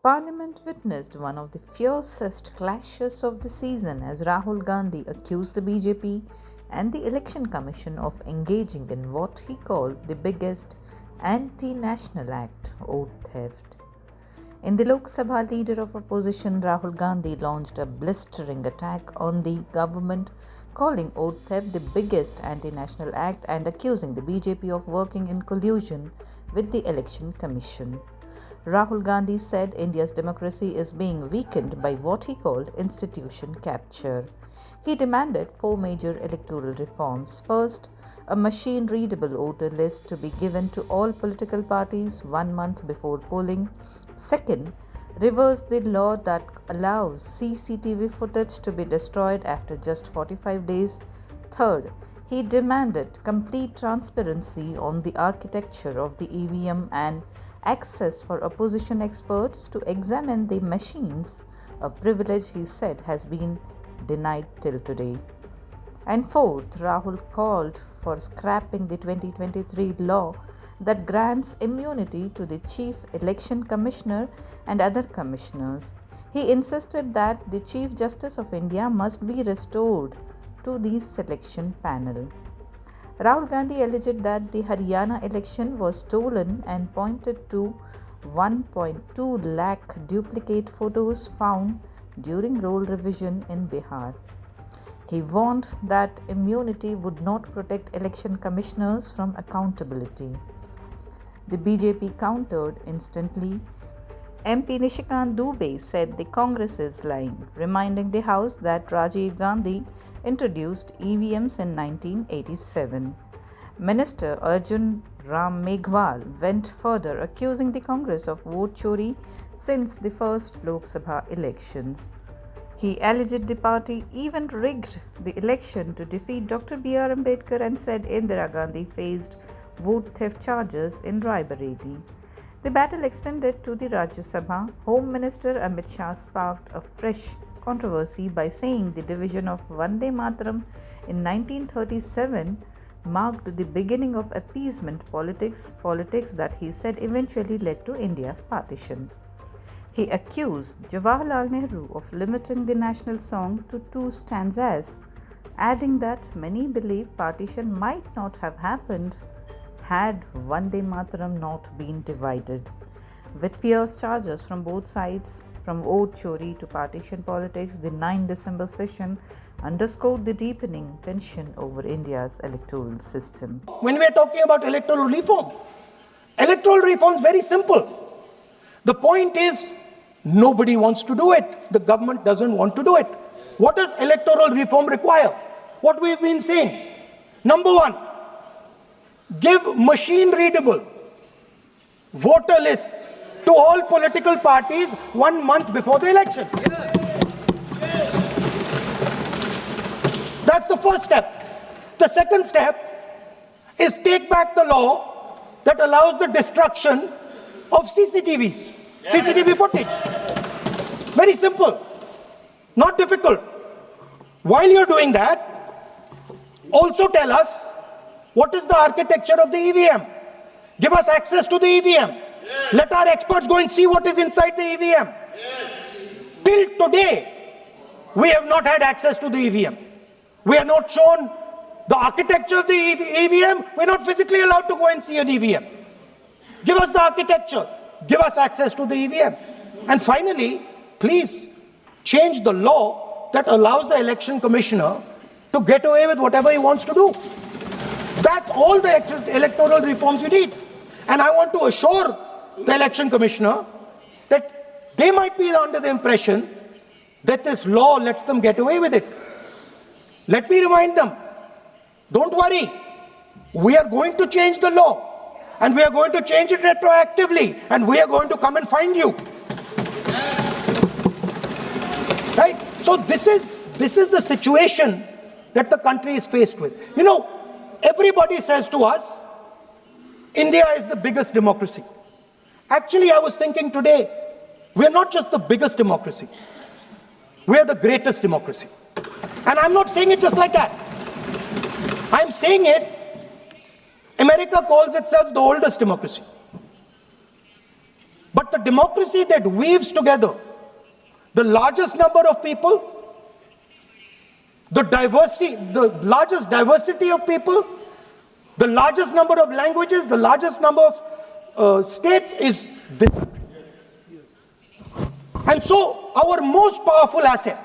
Parliament witnessed one of the fiercest clashes of the season as Rahul Gandhi accused the BJP and the Election Commission of engaging in what he called the biggest anti-national act, vote theft. In the Lok Sabha, leader of opposition Rahul Gandhi launched a blistering attack on the government, calling vote theft the biggest anti-national act and accusing the BJP of working in collusion with the Election Commission. Rahul Gandhi said India's democracy is being weakened by what he called institution capture. He demanded 4 major electoral reforms. First, a machine-readable voter list to be given to all political parties 1 month before polling. Second, reverse the law that allows CCTV footage to be destroyed after just 45 days. Third, he demanded complete transparency on the architecture of the EVM and access for opposition experts to examine the machines, a privilege he said has been denied till today. And fourth, Rahul called for scrapping the 2023 law that grants immunity to the Chief Election Commissioner and other commissioners. He insisted that the Chief Justice of India must be restored to the selection panel. Rahul Gandhi alleged that the Haryana election was stolen and pointed to 1.2 lakh duplicate photos found during roll revision in Bihar. He warned that immunity would not protect election commissioners from accountability. The BJP countered instantly. MP Nishikant Dubey said the Congress is lying, reminding the House that Rajiv Gandhi introduced EVMs in 1987. Minister Arjun Meghwal went further, accusing the Congress of vote chori since the first Lok Sabha elections. He alleged the party even rigged the election to defeat Dr. B.R. Ambedkar and said Indira Gandhi faced vote theft charges in Raebareli. The battle extended to the Rajya Sabha. Home Minister Amit Shah sparked a fresh controversy by saying the division of Vande Mataram in 1937 marked the beginning of appeasement politics that he said eventually led to India's partition. He accused Jawaharlal Nehru of limiting the national song to 2 stanzas, adding that many believe partition might not have happened had Vande Mataram not been divided. With fierce charges from both sides, from vote chori to partition politics, the 9 December session underscored the deepening tension over India's electoral system. When we are talking about electoral reform is very simple. The point is, nobody wants to do it. The government doesn't want to do it. What does electoral reform require? What we've been saying. Number 1, give machine-readable voter lists to all political parties 1 month before the election. That's the first step. The second step is take back the law that allows the destruction of CCTVs, CCTV footage. Very simple, not difficult. While you're doing that, also tell us what is the architecture of the EVM. Give us access to the EVM. Let our experts go and see what is inside the EVM. Till today, we have not had access to the EVM. We are not shown the architecture of the EVM. We're not physically allowed to go and see an EVM. Give us the architecture. Give us access to the EVM. And finally, please change the law that allows the election commissioner to get away with whatever he wants to do. That's all the electoral reforms you need. And I want to assure the election commissioner that they might be under the impression that this law lets them get away with it. Let me remind them, don't worry, we are going to change the law and we are going to change it retroactively and we are going to come and find you. Right? So this is the situation that the country is faced with. You know, everybody says to us, India is the biggest democracy. Actually, I was thinking today, we're not just the biggest democracy, we're the greatest democracy. And I'm not saying it just like that. I'm saying it, America calls itself the oldest democracy. But the democracy that weaves together the largest number of people, the largest diversity of people, the largest number of languages, the largest number of states is this. And so our most powerful asset,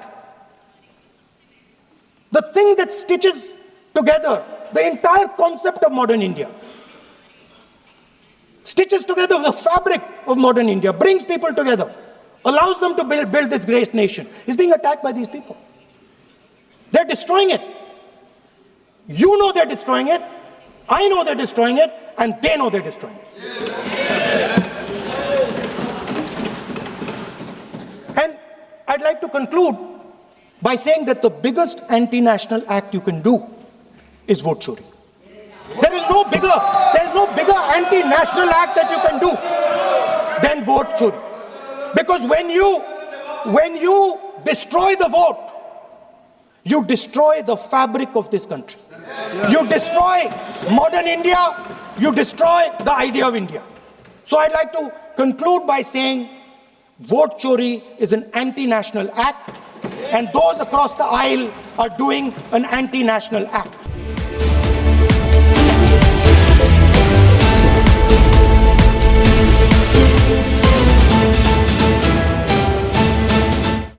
the thing that stitches together the entire concept of modern India, stitches together the fabric of modern India, brings people together, allows them to build this great nation, is being attacked by these people. They're destroying it. You know they're destroying it. I know they're destroying it. And they know they're destroying it. And I'd like to conclude by saying that the biggest anti-national act you can do is vote chori. There is no bigger anti-national act that you can do than vote chori. Because when you destroy the vote, you destroy the fabric of this country. You destroy modern India, you destroy the idea of India. So I'd like to conclude by saying vote chori is an anti-national act, and those across the aisle are doing an anti-national act.